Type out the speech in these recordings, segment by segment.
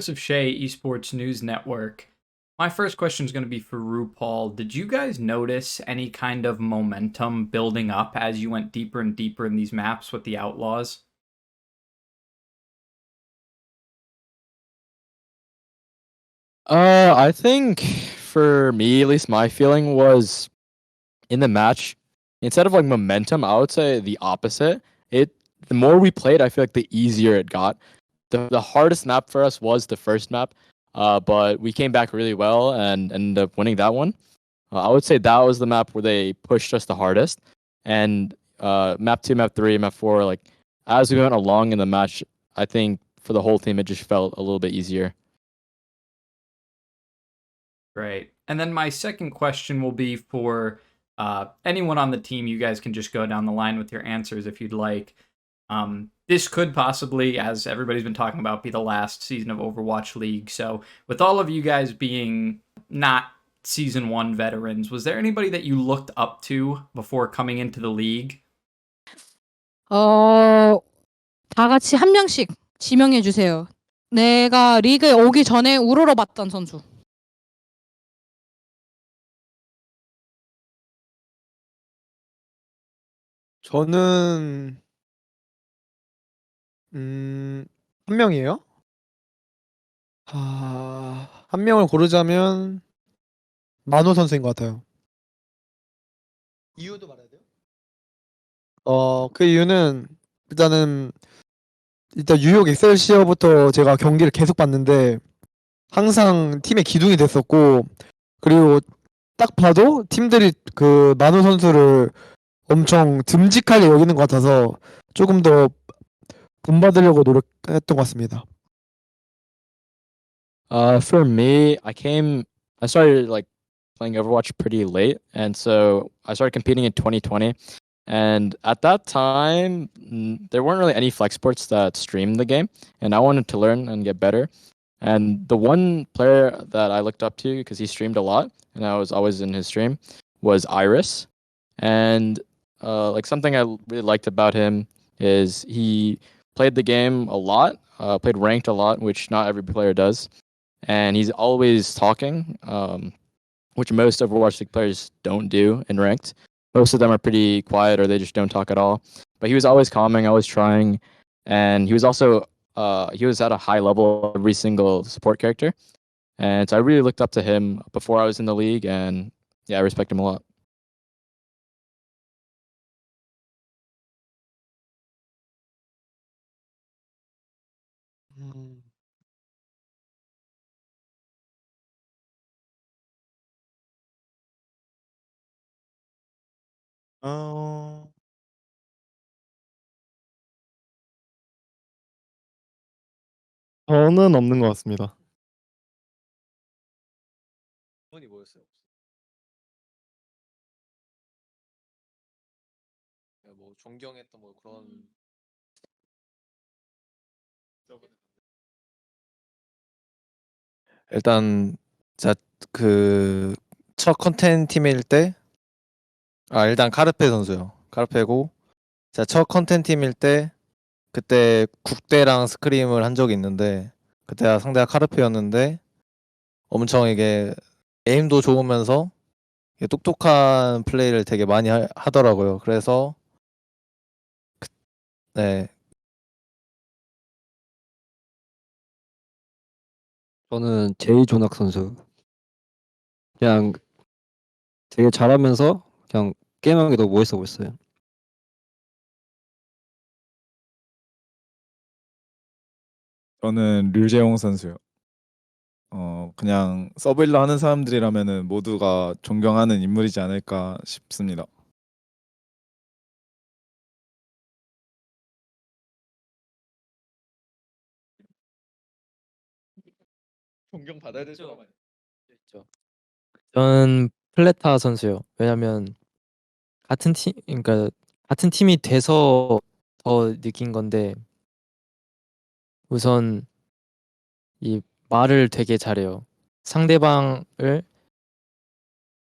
Joseph Shea, Esports News Network. My first question is going to be for RuPaul. Did you guys notice any kind of momentum building up as you went deeper and deeper in these maps with the Outlaws? I think for me, at least my feeling was in the match, instead of like momentum, I would say the opposite. The more we played, I feel like the easier it got. The hardest map for us was the first map, but we came back really well and ended up winning that one. I would say that was the map where they pushed us the hardest. And map 2, map 3, map 4, like as we went along in the match, I think for the whole team it just felt a little bit easier. Great. And then my second question will be for anyone on the team. You guys can just go down the line with your answers if you'd like. This could possibly, as everybody's been talking about, be the last season of Overwatch League. So with all of you guys being not Season 1 veterans, was there anybody that you looked up to before coming into the league? 다 같이 한 명씩 지명해 주세요. 내가 리그에 오기 전에 우러러봤던 선수. 저는 한 명이에요? 한 명을 고르자면 만호 선수인 것 같아요. 이유도 말해야 돼요? 그 이유는 일단 뉴욕 엑셀시어부터 제가 경기를 계속 봤는데 항상 팀의 기둥이 됐었고, 그리고 딱 봐도 팀들이 그 만호 선수를 엄청 듬직하게 여기는 것 같아서 조금 더 본받으려고 노력했던 것 같습니다. For me, I started like playing Overwatch pretty late, and so I started competing in 2020. And at that time, there weren't really any flex sports that streamed the game, and I wanted to learn and get better. And the one player that I looked up to, because he streamed a lot, and I was always in his stream, was Iris. And like something I really liked about him is he played the game a lot, played ranked a lot, which not every player does. And he's always talking, which most Overwatch League players don't do in ranked. Most of them are pretty quiet or they just don't talk at all. But he was always calming, always trying, and he was also he was at a high level of every single support character. And so I really looked up to him before I was in the league, and yeah, I respect him a lot. 저는 없는 것 같습니다. 번이 뭐였어요? 뭐 존경했던 뭐 그런 일단 자 그 첫 컨텐 팀일 때 일단 카르페 선수요. 카르페고 제가 첫 컨텐 팀일 때 그때 국대랑 스크림을 한 적이 있는데 그때가 상대가 카르페였는데 엄청 이게 에임도 좋으면서 이게 똑똑한 플레이를 되게 많이 하더라고요. 그래서 네. 저는 제이 존학 선수. 그냥 되게 잘하면서 그냥 게임하는 게 너무 멋있어 보였어요. 저는 류재용 선수요. 그냥 서브일러 하는 사람들이라면은 모두가 존경하는 인물이지 않을까 싶습니다. 존경 받아야 되죠. 저는 플레타 선수요. 왜냐면 그러니까 같은 팀이 돼서 더 느낀 건데 우선 이 말을 되게 잘해요. 상대방을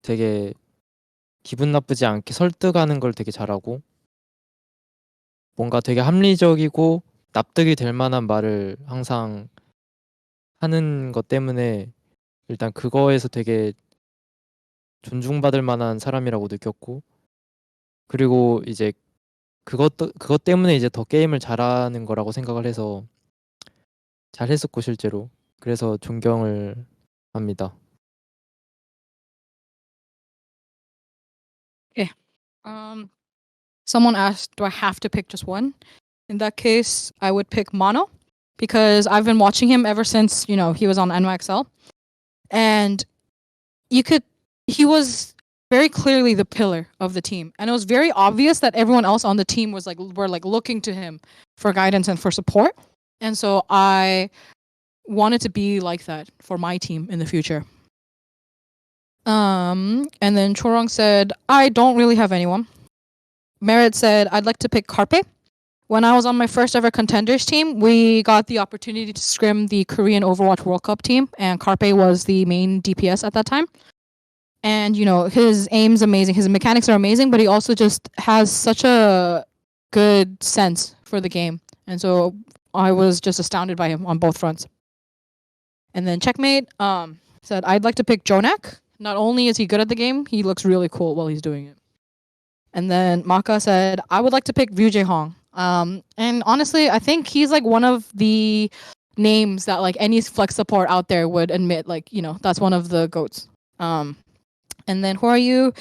되게 기분 나쁘지 않게 설득하는 걸 되게 잘하고 뭔가 되게 합리적이고 납득이 될 만한 말을 항상 하는 것 때문에 일단 그거에서 되게 존중받을 만한 사람이라고 느꼈고, 그리고 이제 그것 때문에 이제 더 게임을 잘하는 거라고 생각을 해서 잘했었고 실제로 그래서 존경을 합니다. Someone asked, do I have to pick just one? In that case, I would pick Mono because I've been watching him ever since, he was on NYXL. And he was very clearly the pillar of the team. And it was very obvious that everyone else on the team were looking to him for guidance and for support. And so I wanted to be like that for my team in the future. And then Chorong said, I don't really have anyone. Merritt said, I'd like to pick Carpe. When I was on my first ever contenders team, we got the opportunity to scrim the Korean Overwatch World Cup team, and Carpe was the main DPS at that time. And, his aim's amazing, his mechanics are amazing, but he also just has such a good sense for the game. And so I was just astounded by him on both fronts. And then Checkmate said, I'd like to pick Jonak. Not only is he good at the game, he looks really cool while he's doing it. And then Maka said, I would like to pick Vijay Hong. And honestly, I think he's one of the names that any flex support out there would admit, that's one of the GOATs. And then who are you?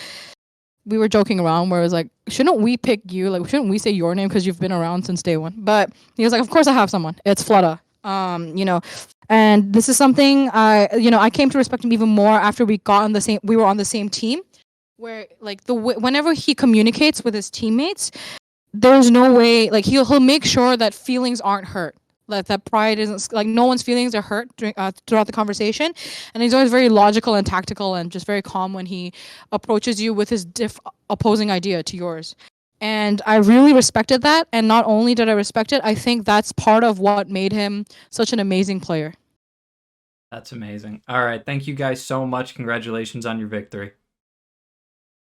We were joking around where it was shouldn't we pick you? Shouldn't we say your name because you've been around since day one? But he was of course I have someone. It's Flutter. And this is something I came to respect him even more after we were on the same team, where whenever he communicates with his teammates, there's no way he'll make sure that feelings aren't hurt, that pride isn't no one's feelings are hurt throughout the conversation, and he's always very logical and tactical and just very calm when he approaches you with his opposing idea to yours. And I really respected that, and not only did I respect it, I think that's part of what made him such an amazing player. That's amazing. All right, thank you guys so much. Congratulations on your victory.